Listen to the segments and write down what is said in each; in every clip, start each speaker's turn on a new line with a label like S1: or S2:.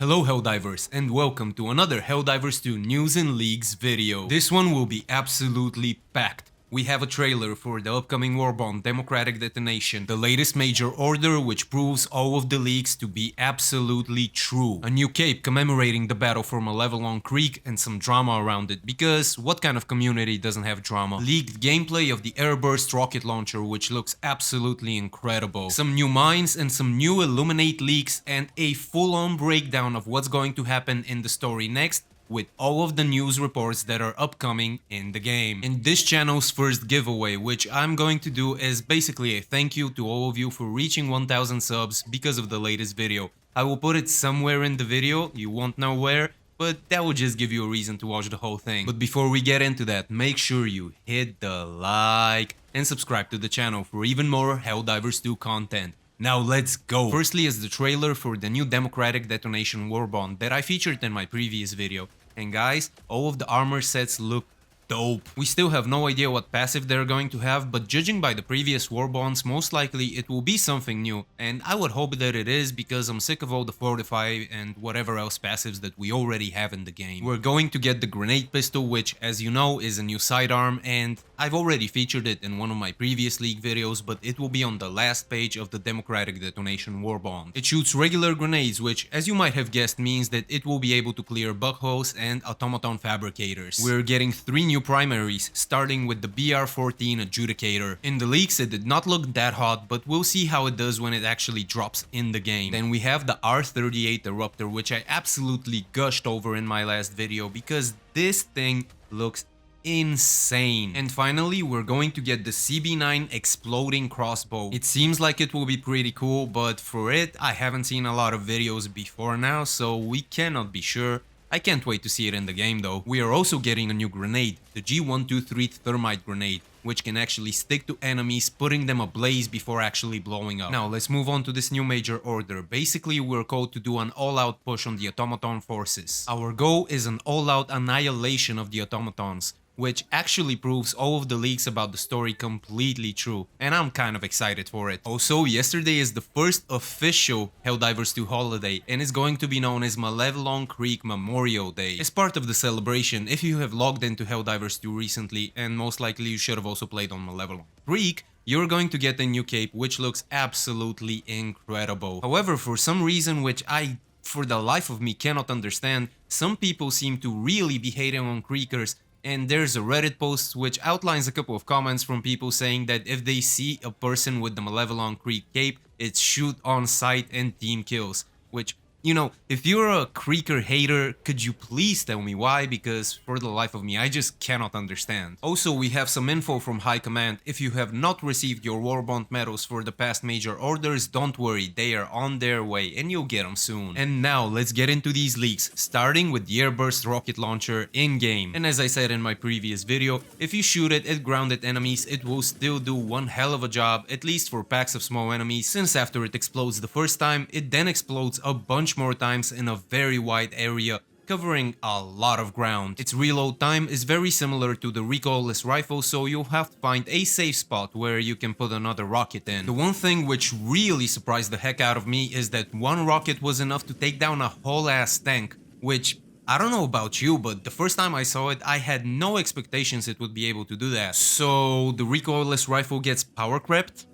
S1: Hello Helldivers and welcome to another Helldivers 2 News and Leaks video. This one will be absolutely packed. We have a trailer for the upcoming Warbond Democratic Detonation, the latest major order which proves all of the leaks to be absolutely true. A new cape commemorating the battle for Malevelon Creek and some drama around it, because what kind of community doesn't have drama? Leaked gameplay of the Airburst rocket launcher which looks absolutely incredible. Some new mines and some new Illuminate leaks and a full-on breakdown of what's going to happen in the story next, with all of the news reports that are upcoming in the game. In this channel's first giveaway, which I'm going to do is basically a thank you to all of you for reaching 1000 subs because of the latest video. I will put it somewhere in the video, you won't know where, but that will just give you a reason to watch the whole thing. But before we get into that, make sure you hit the like and subscribe to the channel for even more Helldivers 2 content. Now let's go! Firstly is the trailer for the new Democratic Detonation Warbond that I featured in my previous video. And guys, all of the armor sets look dope. We still have no idea what passive they're going to have, but judging by the previous Warbonds, most likely it will be something new, and I would hope that it is because I'm sick of all the Fortify and whatever else passives that we already have in the game. We're going to get the grenade pistol, which as you know is a new sidearm, and I've already featured it in one of my previous league videos, but it will be on the last page of the Democratic Detonation Warbond. It shoots regular grenades, which as you might have guessed means that it will be able to clear bug holes and automaton fabricators. We're getting 3 new primaries, starting with the BR-14 Adjudicator. In the leaks it did not look that hot, but we'll see how it does when it actually drops in the game. Then we have the R-38 Eruptor, which I absolutely gushed over in my last video because this thing looks insane. And finally we're going to get the CB9 Exploding Crossbow. It seems like it will be pretty cool, but for it I haven't seen a lot of videos before now, so we cannot be sure. I can't wait to see it in the game though. We are also getting a new grenade, the G123 Thermite Grenade, which can actually stick to enemies, putting them ablaze before actually blowing up. Now let's move on to this new major order. Basically we're called to do an all-out push on the automaton forces. Our goal is an all-out annihilation of the automatons, which actually proves all of the leaks about the story completely true, and I'm kind of excited for it. Also, yesterday is the first official Helldivers 2 holiday, and it's going to be known as Malevelon Creek Memorial Day. As part of the celebration, if you have logged into Helldivers 2 recently, and most likely you should have also played on Malevelon Creek, you're going to get a new cape which looks absolutely incredible. However, for some reason which I for the life of me cannot understand, some people seem to really be hating on Creekers. And there's a Reddit post which outlines a couple of comments from people saying that if they see a person with the Malevelon Creek cape, it's shoot on sight and team kills. Which, you know, if you're a Creeker hater, could you please tell me why? Because for the life of me, I just cannot understand. Also, we have some info from High Command. If you have not received your Warbond medals for the past major orders, don't worry, they are on their way and you'll get them soon. And now let's get into these leaks, starting with the Airburst rocket launcher in-game. And as I said in my previous video, if you shoot it at grounded enemies, it will still do one hell of a job, at least for packs of small enemies, since after it explodes the first time, it then explodes a bunch more times in a very wide area, covering a lot of ground. Its reload time is very similar to the recoilless rifle, so you'll have to find a safe spot where you can put another rocket in. The one thing which really surprised the heck out of me is that one rocket was enough to take down a whole ass tank, which I don't know about you, but the first time I saw it, I had no expectations it would be able to do that. So the recoilless rifle gets power crept?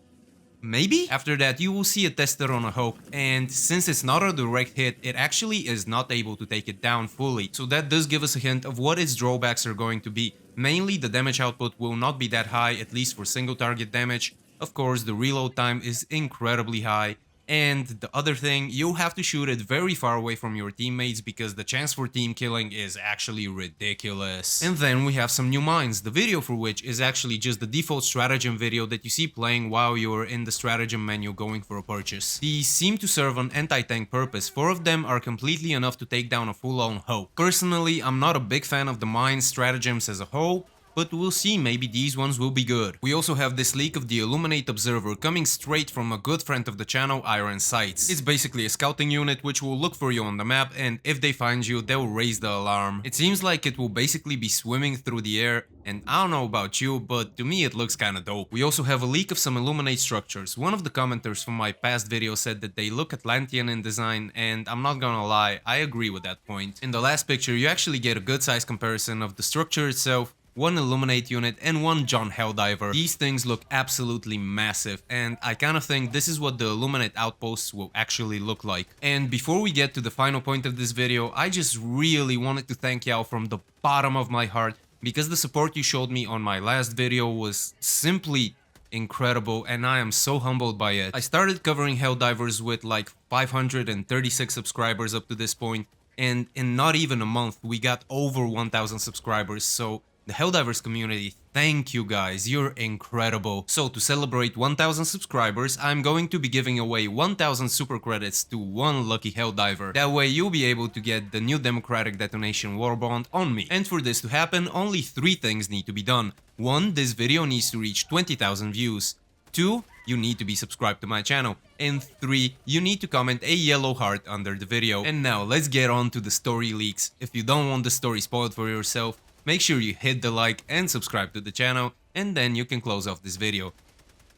S1: Maybe? After that you will see it tested on a Hulk, and since it's not a direct hit, it actually is not able to take it down fully. So that does give us a hint of what its drawbacks are going to be. Mainly the damage output will not be that high, at least for single target damage. Of course the reload time is incredibly high. And the other thing, you'll have to shoot it very far away from your teammates because the chance for team killing is actually ridiculous. And then we have some new mines, the video for which is actually just the default stratagem video that you see playing while you're in the stratagem menu going for a purchase. These seem to serve an anti-tank purpose. 4 of them are completely enough to take down a full-on Hulk. Personally, I'm not a big fan of the mines stratagems as a whole, but we'll see, maybe these ones will be good. We also have this leak of the Illuminate Observer coming straight from a good friend of the channel, Iron Sights. It's basically a scouting unit which will look for you on the map, and if they find you, they'll raise the alarm. It seems like it will basically be swimming through the air, and I don't know about you, but to me it looks kinda dope. We also have a leak of some Illuminate Structures. One of the commenters from my past video said that they look Atlantean in design, and I'm not gonna lie, I agree with that point. In the last picture, you actually get a good size comparison of the structure itself, one Illuminate unit and one John Helldiver. These things look absolutely massive, and I kinda think this is what the Illuminate outposts will actually look like. And before we get to the final point of this video, I just really wanted to thank y'all from the bottom of my heart, because the support you showed me on my last video was simply incredible, and I am so humbled by it. I started covering Helldivers with like 536 subscribers up to this point, and in not even a month we got over 1,000 subscribers, so the Helldivers community, thank you guys, you're incredible. So to celebrate 1,000 subscribers, I'm going to be giving away 1,000 super credits to one lucky Helldiver. That way you'll be able to get the new democratic Detonation Warbond on me. And for this to happen, only 3 things need to be done. 1. This video needs to reach 20,000 views. 2. You need to be subscribed to my channel. And 3. You need to comment a yellow heart under the video. And now let's get on to the story leaks. If you don't want the story spoiled for yourself, make sure you hit the like and subscribe to the channel, and then you can close off this video.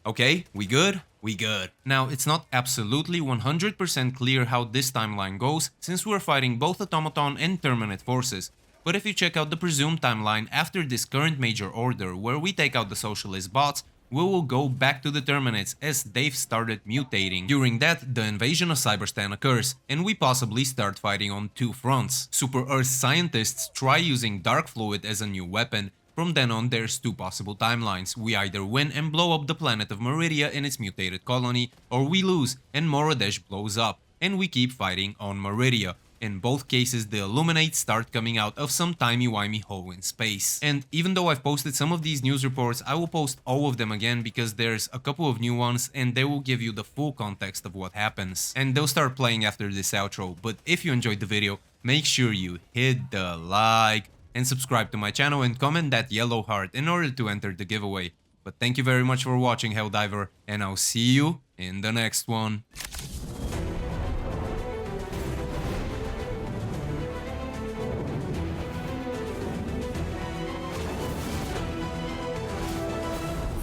S1: Okay, we good? We good. Now, it's not absolutely 100% clear how this timeline goes, since we're fighting both automaton and Terminate forces. But if you check out the presumed timeline after this current major order, where we take out the socialist bots, we will go back to the Terminates as they've started mutating. During that, the invasion of Cyberstan occurs, and we possibly start fighting on 2 fronts. Super Earth scientists try using dark fluid as a new weapon. From then on, there's 2 possible timelines. We either win and blow up the planet of Meridia in its mutated colony, or we lose and Morodesh blows up, and we keep fighting on Meridia. In both cases, the Illuminates start coming out of some timey-wimey hole in space. And even though I've posted some of these news reports, I will post all of them again because there's a couple of new ones and they will give you the full context of what happens. And they'll start playing after this outro. But if you enjoyed the video, make sure you hit the like and subscribe to my channel and comment that yellow heart in order to enter the giveaway. But thank you very much for watching, Helldiver, and I'll see you in the next one.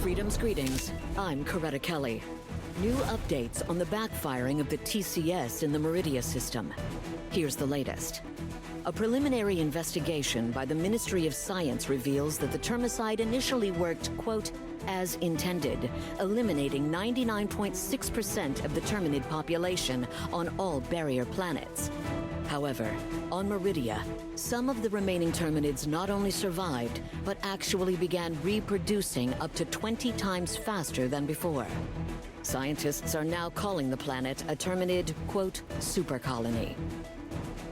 S2: Freedom's greetings. I'm Coretta Kelly. New updates on the backfiring of the TCS in the Meridia system. Here's the latest. A preliminary investigation by the Ministry of Science reveals that the termicide initially worked, quote, as intended, eliminating 99.6% of the Terminid population on all barrier planets. However, on Meridia, some of the remaining Terminids not only survived, but actually began reproducing up to 20 times faster than before. Scientists are now calling the planet a Terminid, quote, super colony.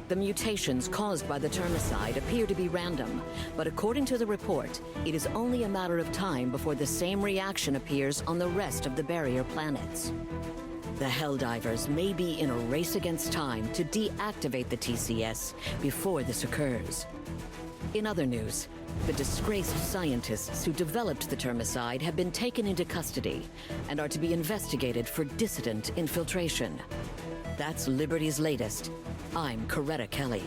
S2: The mutations caused by the termicide appear to be random, but according to the report, it is only a matter of time before the same reaction appears on the rest of the barrier planets. The Helldivers may be in a race against time to deactivate the TCS before this occurs. In other news, the disgraced scientists who developed the termicide have been taken into custody and are to be investigated for dissident infiltration. That's Liberty's latest. I'm Coretta Kelly.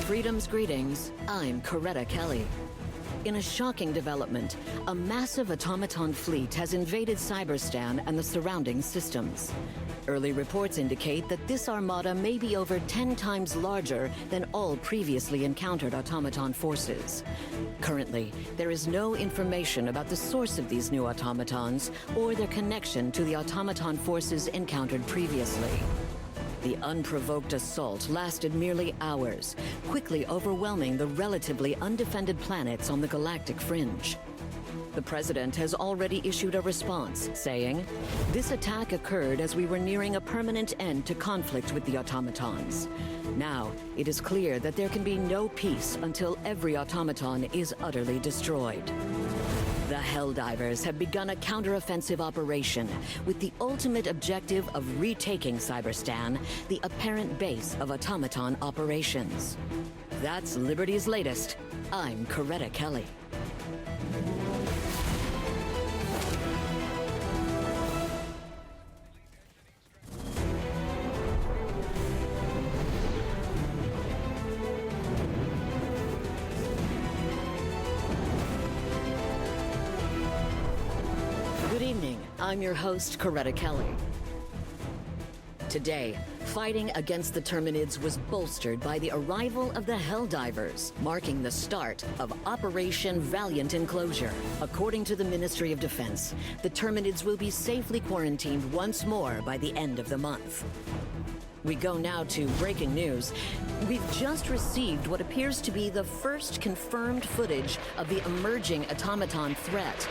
S2: Freedom's greetings. I'm Coretta Kelly. In a shocking development, a massive automaton fleet has invaded Cyberstan and the surrounding systems. Early reports indicate that this armada may be over 10 times larger than all previously encountered automaton forces. Currently, there is no information about the source of these new automatons or their connection to the automaton forces encountered previously. The unprovoked assault lasted merely hours, quickly overwhelming the relatively undefended planets on the galactic fringe. The president has already issued a response, saying, "This attack occurred as we were nearing a permanent end to conflict with the automatons. Now, it is clear that there can be no peace until every automaton is utterly destroyed." The Helldivers have begun a counteroffensive operation with the ultimate objective of retaking Cyberstan, the apparent base of automaton operations. That's Liberty's latest. I'm Coretta Kelly. Good evening. I'm your host, Coretta Kelly. Today, fighting against the Terminids was bolstered by the arrival of the Helldivers, marking the start of Operation Valiant Enclosure. According to the Ministry of Defense, the Terminids will be safely quarantined once more by the end of the month. We go now to breaking news. We've just received what appears to be the first confirmed footage of the emerging automaton threat.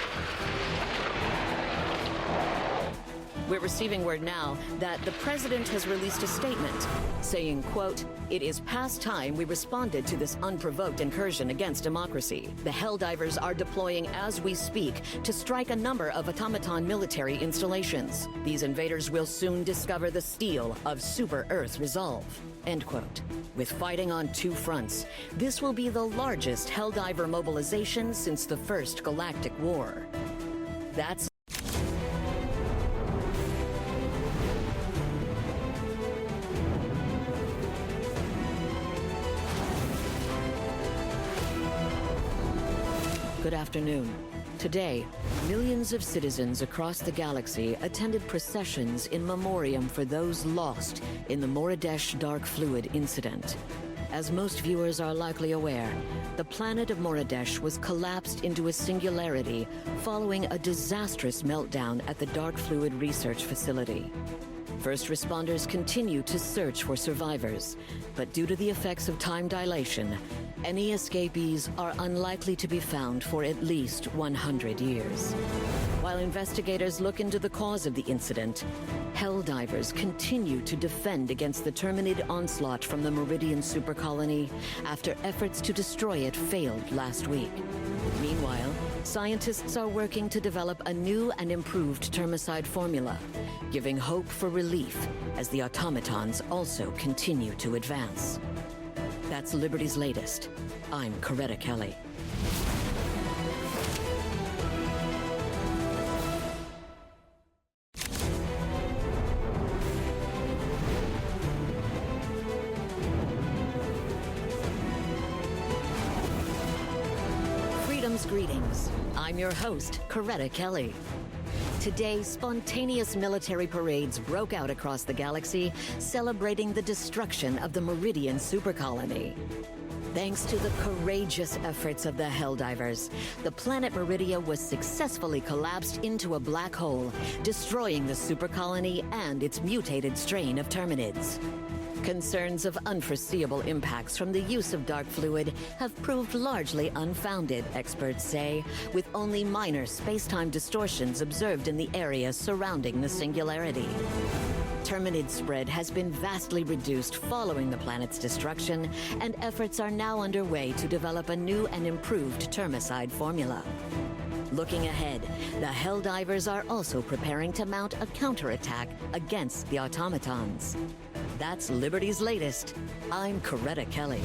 S2: We're receiving word now that the president has released a statement saying, quote, "It is past time we responded to this unprovoked incursion against democracy. The Helldivers are deploying as we speak to strike a number of automaton military installations. These invaders will soon discover the steel of Super Earth resolve." End quote. With fighting on two fronts, this will be the largest Helldiver mobilization since the First Galactic War. That's Good afternoon. Today, millions of citizens across the galaxy attended processions in memoriam for those lost in the Moridesh Dark Fluid incident. As most viewers are likely aware, the planet of Moridesh was collapsed into a singularity following a disastrous meltdown at the Dark Fluid Research Facility. First responders continue to search for survivors, but due to the effects of time dilation, any escapees are unlikely to be found for at least 100 years. While investigators look into the cause of the incident, Helldivers continue to defend against the Terminid onslaught from the Meridian supercolony after efforts to destroy it failed last week. Meanwhile, scientists are working to develop a new and improved termicide formula, giving hope for relief as the automatons also continue to advance. That's Liberty's latest. I'm Coretta Kelly. Freedom's greetings. I'm your host, Coretta Kelly. Today, spontaneous military parades broke out across the galaxy, celebrating the destruction of the Meridian supercolony. Thanks to the courageous efforts of the Helldivers, the planet Meridia was successfully collapsed into a black hole, destroying the supercolony and its mutated strain of Terminids. Concerns of unforeseeable impacts from the use of dark fluid have proved largely unfounded, experts say, with only minor space-time distortions observed in the area surrounding the singularity. Terminid spread has been vastly reduced following the planet's destruction, and efforts are now underway to develop a new and improved termicide formula. Looking ahead, the Helldivers are also preparing to mount a counterattack against the automatons. That's Liberty's latest. I'm Coretta Kelly.